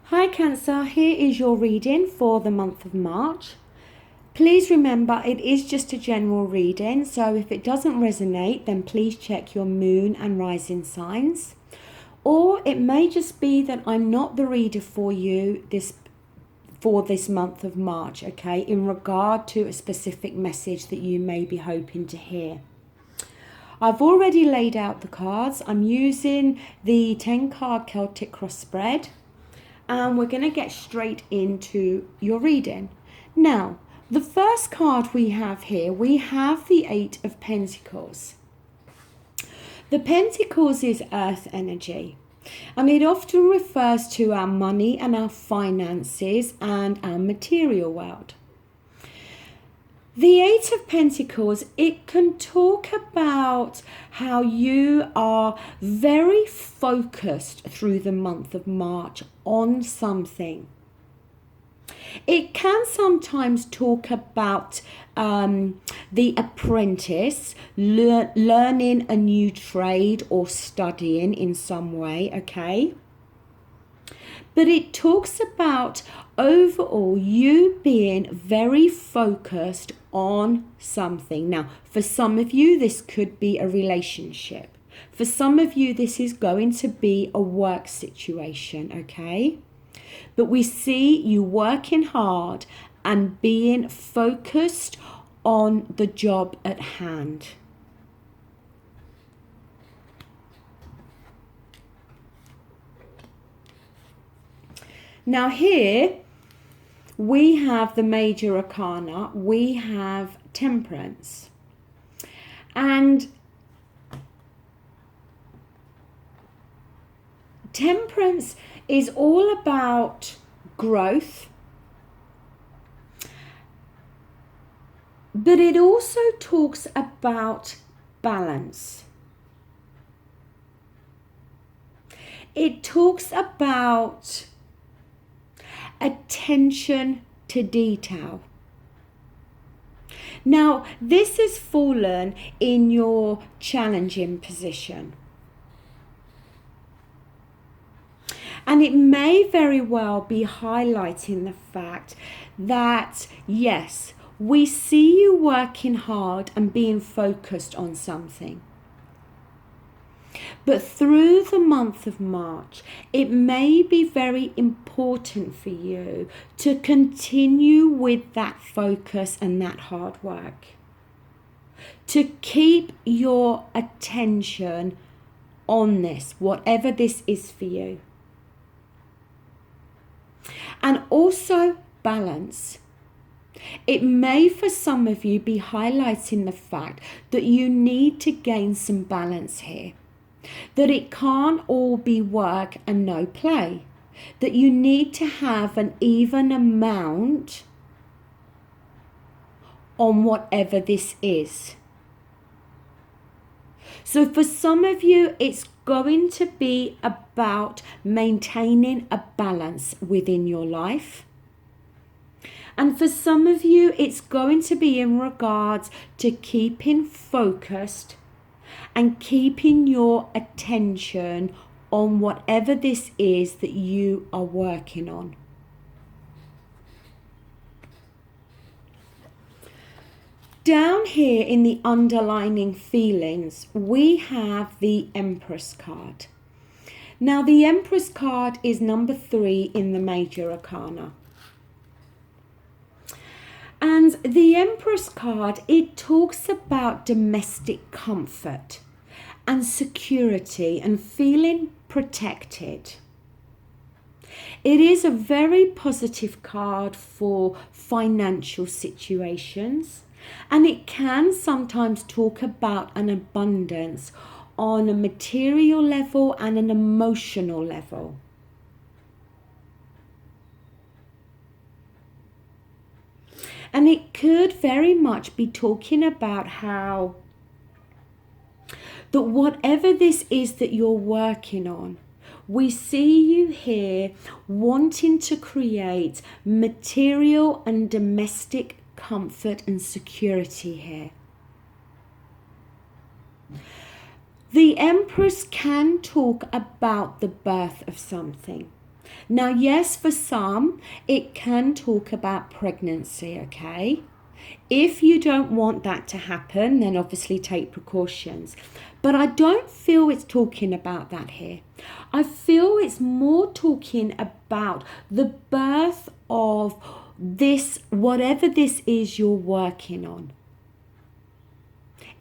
Hi Cancer, here is your reading for the month of March. Please remember it is just a general reading, so if it doesn't resonate, then please check your moon and rising signs. Or it may just be that I'm not the reader for you for this month of March, okay, in regard to a specific message that you may be hoping to hear. I've already laid out the cards. I'm using the 10 card Celtic cross spread. And we're going to get straight into your reading. Now, the first card we have here, we have the Eight of Pentacles. The Pentacles is earth energy, and it often refers to our money and our finances and our material world. The Eight of Pentacles, it can talk about how you are very focused through the month of March on something. It can sometimes talk about the apprentice learning a new trade or studying in some way, okay? But it talks about overall you being very focused on something. Now, for some of you, this could be a relationship. For some of you, this is going to be a work situation, okay? But we see you working hard and being focused on the job at hand. Now here, we have the major arcana, we have Temperance. And Temperance is all about growth, but it also talks about balance. It talks about attention to detail. Now, this has fallen in your challenging position. And it may very well be highlighting the fact that, yes, we see you working hard and being focused on something. But through the month of March, it may be very important for you to continue with that focus and that hard work. To keep your attention on this, whatever this is for you. And also balance. It may for some of you be highlighting the fact that you need to gain some balance here. That it can't all be work and no play. That you need to have an even amount on whatever this is. So for some of you, it's going to be about maintaining a balance within your life. And for some of you, it's going to be in regards to keeping focused and keeping your attention on whatever this is that you are working on. Down here in the underlining feelings, we have the Empress card. Now, the Empress card is number 3 in the major arcana. And the Empress card, it talks about domestic comfort and security and feeling protected. It is a very positive card for financial situations, and it can sometimes talk about an abundance on a material level and an emotional level. And it could very much be talking about how that whatever this is that you're working on, we see you here wanting to create material and domestic comfort and security here. The Empress can talk about the birth of something. Now, yes, for some, it can talk about pregnancy, okay? If you don't want that to happen, then obviously take precautions. But I don't feel it's talking about that here. I feel it's more talking about the birth of this, whatever this is you're working on.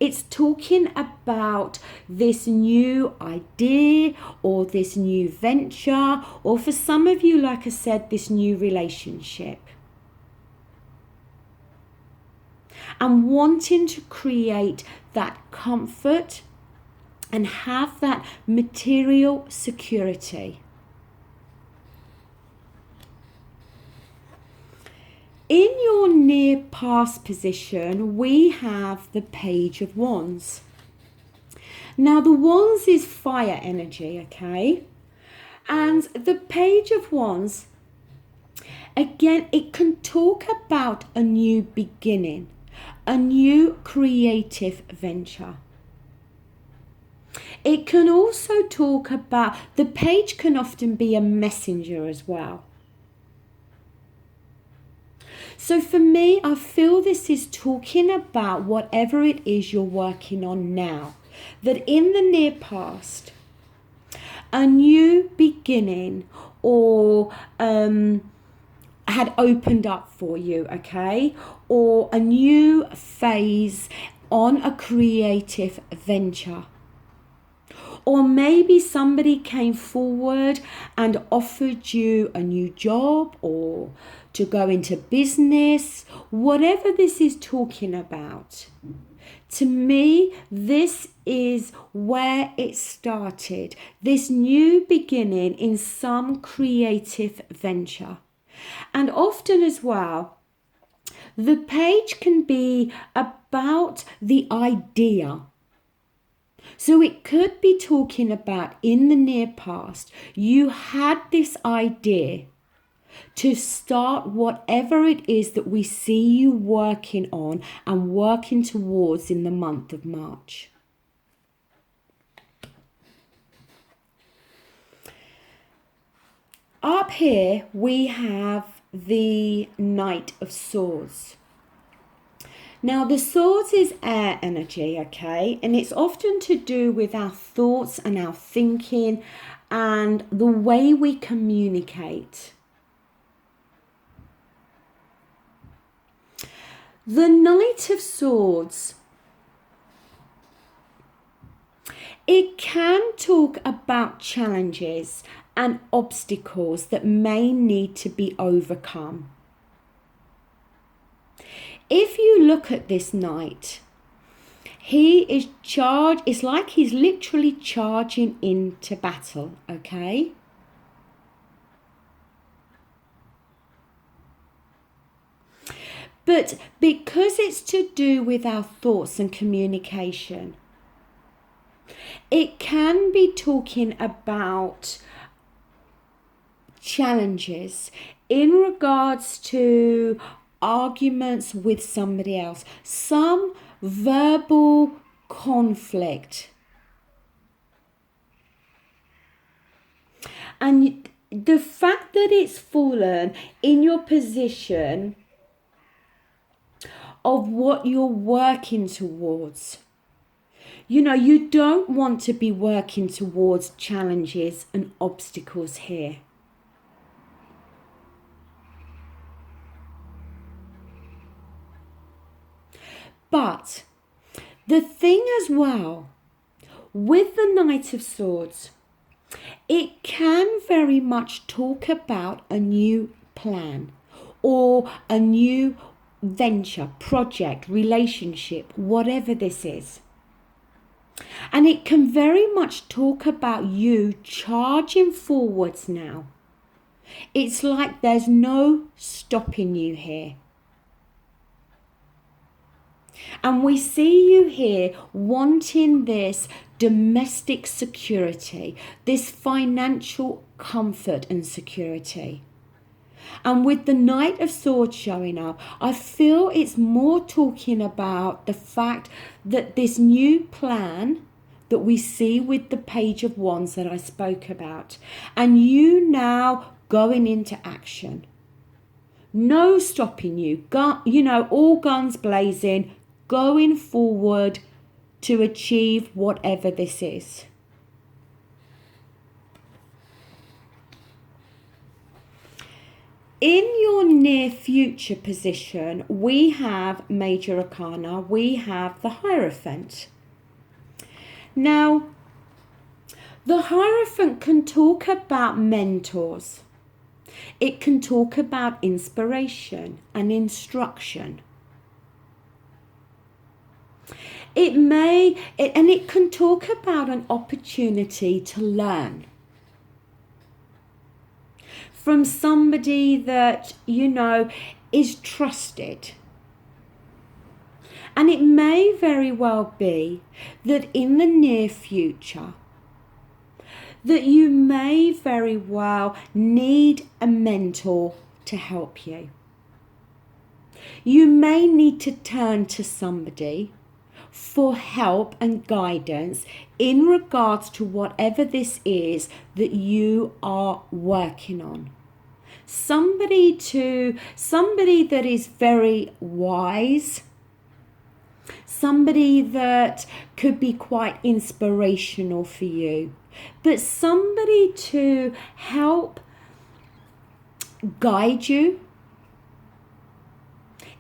It's talking about this new idea or this new venture, or for some of you, like I said, this new relationship. And wanting to create that comfort and have that material security. In your near past position, we have the Page of Wands. Now, the Wands is fire energy, okay? And the Page of Wands, again, it can talk about a new beginning, a new creative venture. It can also talk about, the page can often be a messenger as well. So for me, I feel this is talking about whatever it is you're working on now. That in the near past, a new beginning or had opened up for you, okay? Or a new phase on a creative venture. Or maybe somebody came forward and offered you a new job or to go into business, whatever this is talking about. To me, this is where it started, this new beginning in some creative venture. And often as well, the page can be about the idea. So it could be talking about in the near past, you had this idea to start whatever it is that we see you working on and working towards in the month of March. Up here we have the Knight of Swords. Now, the swords is air energy, okay? And it's often to do with our thoughts and our thinking and the way we communicate. The Knight of Swords, it can talk about challenges and obstacles that may need to be overcome. If you look at this knight, he is charged, it's like he's literally charging into battle, okay? But because it's to do with our thoughts and communication, it can be talking about challenges in regards to arguments with somebody else, some verbal conflict. And the fact that it's fallen in your position of what you're working towards. You know, you don't want to be working towards challenges and obstacles here. But the thing as well, with the Knight of Swords, it can very much talk about a new plan or a new venture, project, relationship, whatever this is. And it can very much talk about you charging forwards now. It's like there's no stopping you here. And we see you here wanting this domestic security, this financial comfort and security. And with the Knight of Swords showing up, I feel it's more talking about the fact that this new plan that we see with the Page of Wands that I spoke about. And you now going into action. No stopping you. All guns blazing, going forward to achieve whatever this is. In your near future position, we have Major Arcana, we have the Hierophant. Now, the Hierophant can talk about mentors. It can talk about inspiration and instruction. It can talk about an opportunity to learn from somebody that, is trusted. And it may very well be that in the near future, that you may very well need a mentor to help you. You may need to turn to somebody for help and guidance in regards to whatever this is that you are working on. Somebody that is very wise, somebody that could be quite inspirational for you, but somebody to help guide you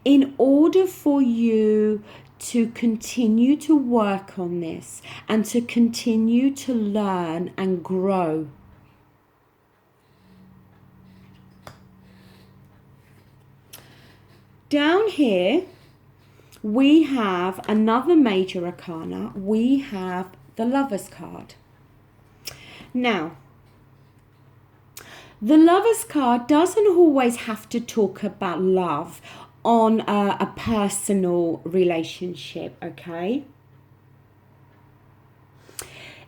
in order for you to continue to work on this and to continue to learn and grow. Down here, we have another Major Arcana. We have the Lovers card. Now, the Lovers card doesn't always have to talk about love on a personal relationship, okay?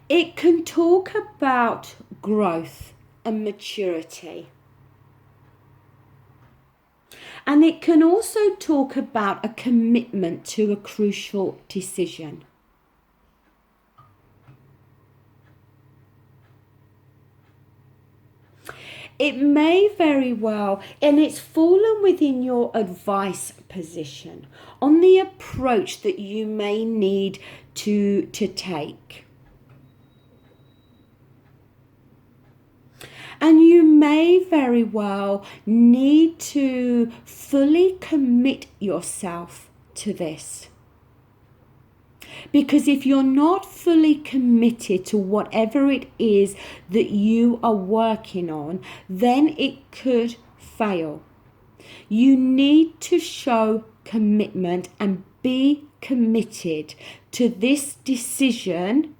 It can talk about growth and maturity. And it can also talk about a commitment to a crucial decision. It may very well, and it's fallen within your advice position on the approach that you may need to take. And you may very well need to fully commit yourself to this. Because if you're not fully committed to whatever it is that you are working on, then it could fail. You need to show commitment and be committed to this decision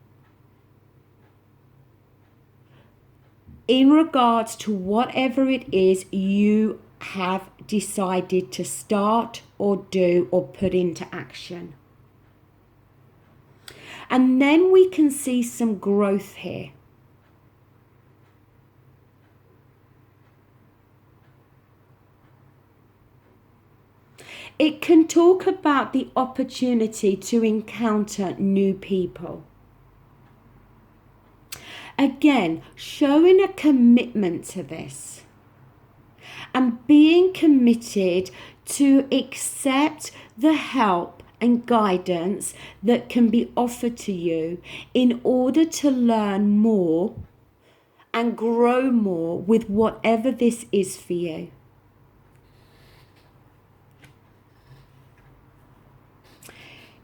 in regards to whatever it is you have decided to start or do or put into action. And then we can see some growth here. It can talk about the opportunity to encounter new people. Again, showing a commitment to this and being committed to accept the help and guidance that can be offered to you in order to learn more and grow more with whatever this is for you.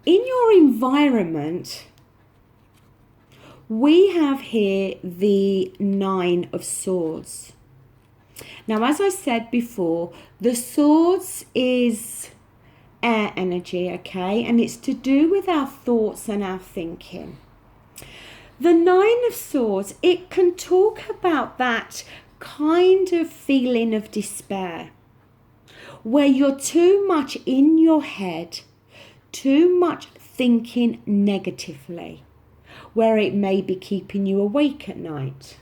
In your environment, we have here the Nine of Swords. Now, as I said before, the Swords is air energy, okay? And it's to do with our thoughts and our thinking. The Nine of Swords, it can talk about that kind of feeling of despair, where you're too much in your head, too much thinking negatively, where it may be keeping you awake at night.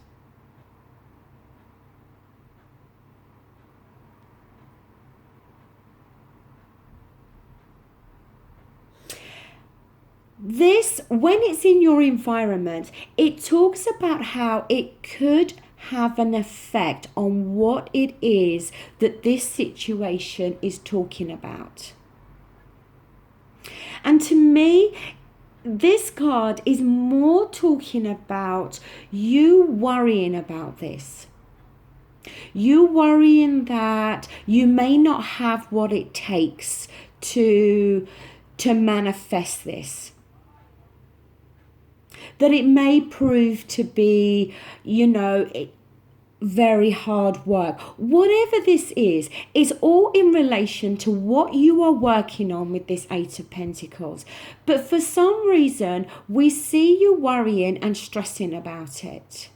This, when it's in your environment, it talks about how it could have an effect on what it is that this situation is talking about. And to me, this card is more talking about you worrying about this. You worrying that you may not have what it takes to manifest this. That it may prove to be, very hard work. Whatever this is, it's all in relation to what you are working on with this Eight of Pentacles. But for some reason, we see you worrying and stressing about it.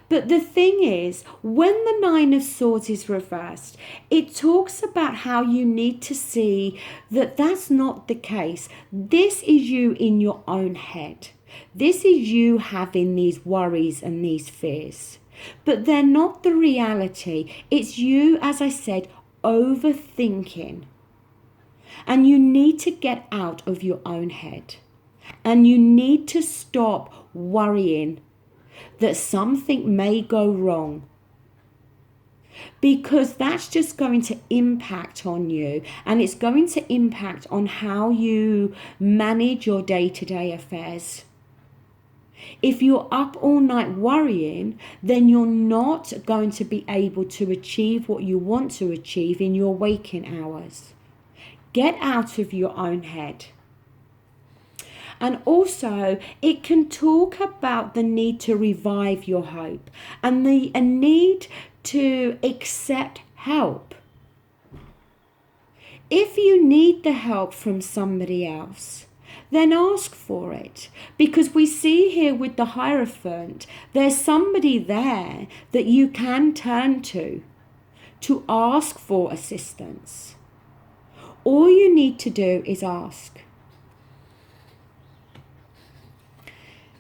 But the thing is, when the Nine of Swords is reversed, it talks about how you need to see that that's not the case. This is you in your own head. This is you having these worries and these fears. But they're not the reality. It's you, as I said, overthinking. And you need to get out of your own head. And you need to stop worrying that something may go wrong. Because that's just going to impact on you. And it's going to impact on how you manage your day-to-day affairs. If you're up all night worrying, then you're not going to be able to achieve what you want to achieve in your waking hours. Get out of your own head. And also, it can talk about the need to revive your hope and a need to accept help. If you need the help from somebody else, then ask for it. Because we see here with the Hierophant, there's somebody there that you can turn to ask for assistance. All you need to do is ask.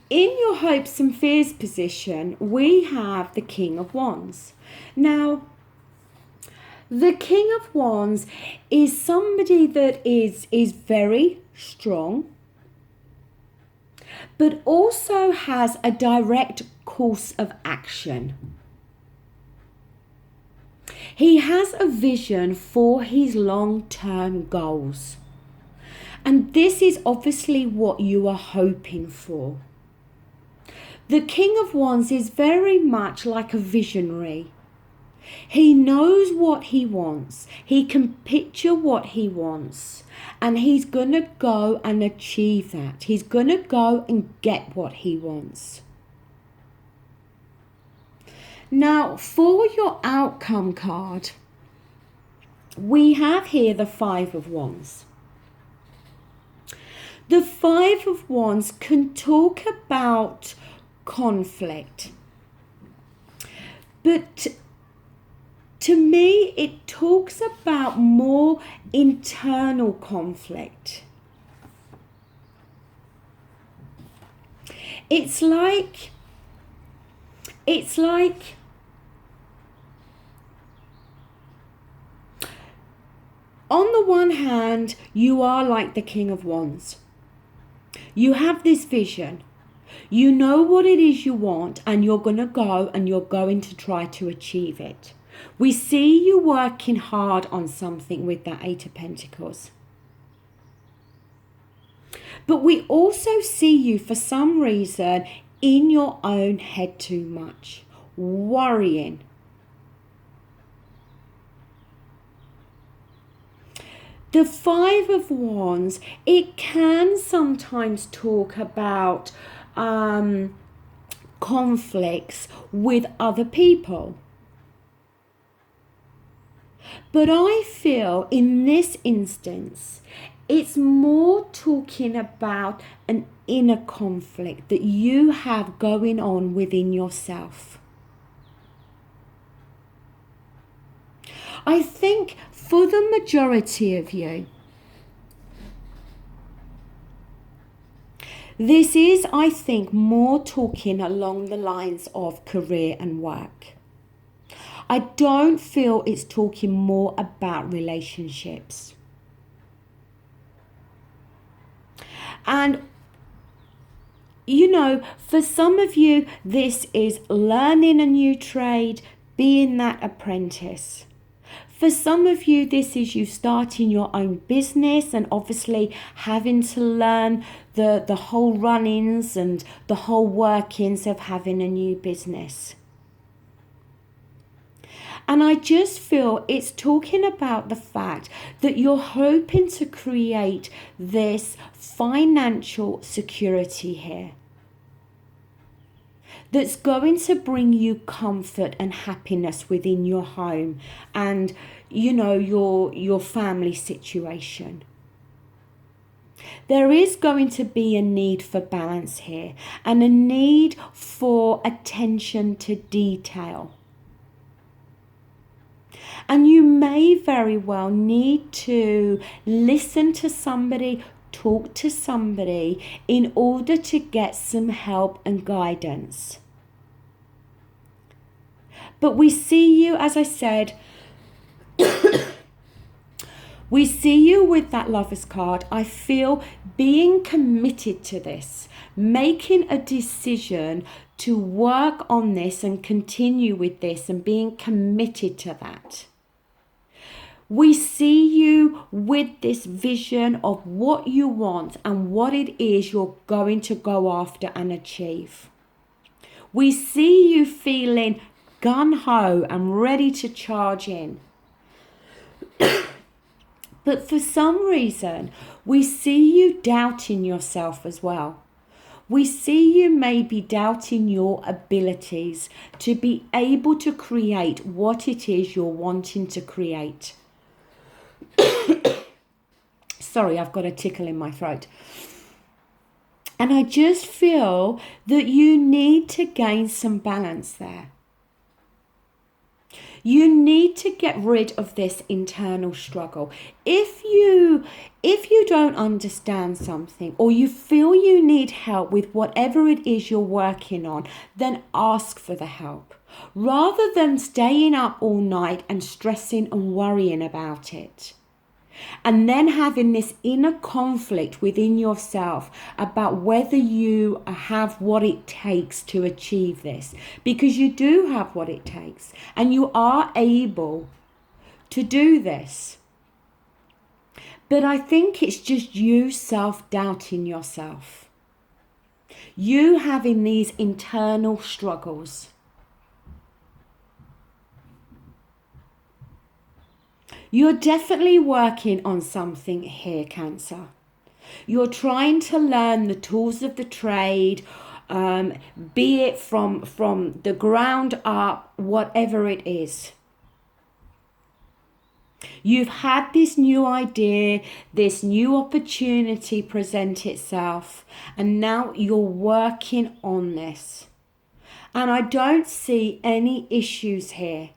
In your hopes and fears position, we have the King of Wands. Now, the King of Wands is somebody that is very strong, but also has a direct course of action. He has a vision for his long-term goals. And this is obviously what you are hoping for. The King of Wands is very much like a visionary. He knows what he wants. He can picture what he wants. And he's going to go and achieve that. He's going to go and get what he wants. Now, for your outcome card, we have here the Five of Wands. The Five of Wands can talk about conflict. But to me, it talks about more internal conflict. It's like on the one hand, you are like the King of Wands. You have this vision. You know what it is you want, and you're going to go and you're going to try to achieve it. We see you working hard on something with that Eight of Pentacles. But we also see you, for some reason, in your own head too much, worrying. The Five of Wands, it can sometimes talk about conflicts with other people. But I feel in this instance, it's more talking about an inner conflict that you have going on within yourself. I think for the majority of you, this is, I think, more talking along the lines of career and work. I don't feel it's talking more about relationships. And you know, for some of you, this is learning a new trade, being that apprentice. For some of you, this is you starting your own business and obviously having to learn the whole runnings and the whole workings of having a new business. And I just feel it's talking about the fact that you're hoping to create this financial security here that's going to bring you comfort and happiness within your home and, you know, your family situation. There is going to be a need for balance here and a need for attention to detail. And you may very well need to listen to somebody, talk to somebody in order to get some help and guidance. But we see you, as I said, we see you with that Lover's card. I feel being committed to this, making a decision to work on this and continue with this and being committed to that. We see you with this vision of what you want and what it is you're going to go after and achieve. We see you feeling gung-ho and ready to charge in. But for some reason, we see you doubting yourself as well. We see you maybe doubting your abilities to be able to create what it is you're wanting to create. Sorry, I've got a tickle in my throat. And I just feel that you need to gain some balance there. You need to get rid of this internal struggle. If you don't understand something or you feel you need help with whatever it is you're working on, then ask for the help. Rather than staying up all night and stressing and worrying about it. And then having this inner conflict within yourself about whether you have what it takes to achieve this. Because you do have what it takes and you are able to do this. But I think it's just you self-doubting yourself. You having these internal struggles. You're definitely working on something here, Cancer. You're trying to learn the tools of the trade, be it from the ground up, whatever it is. You've had this new idea, this new opportunity present itself, and now you're working on this. And I don't see any issues here.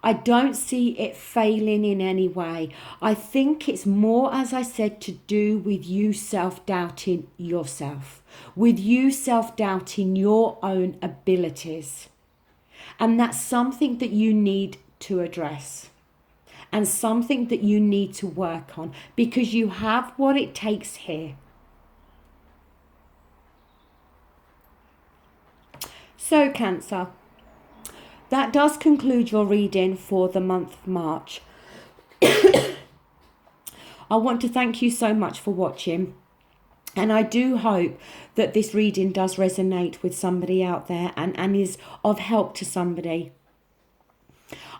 I don't see it failing in any way. I think it's more, as I said, to do with you self-doubting yourself, with you self-doubting your own abilities. And that's something that you need to address and something that you need to work on because you have what it takes here. So, Cancer, that does conclude your reading for the month of March. I want to thank you so much for watching. And I do hope that this reading does resonate with somebody out there and is of help to somebody.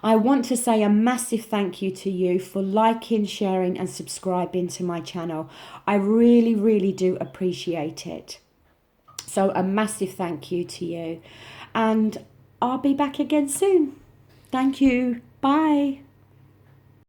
I want to say a massive thank you to you for liking, sharing and subscribing to my channel. I really, really do appreciate it. So a massive thank you to you. And I'll be back again soon. Thank you. Bye.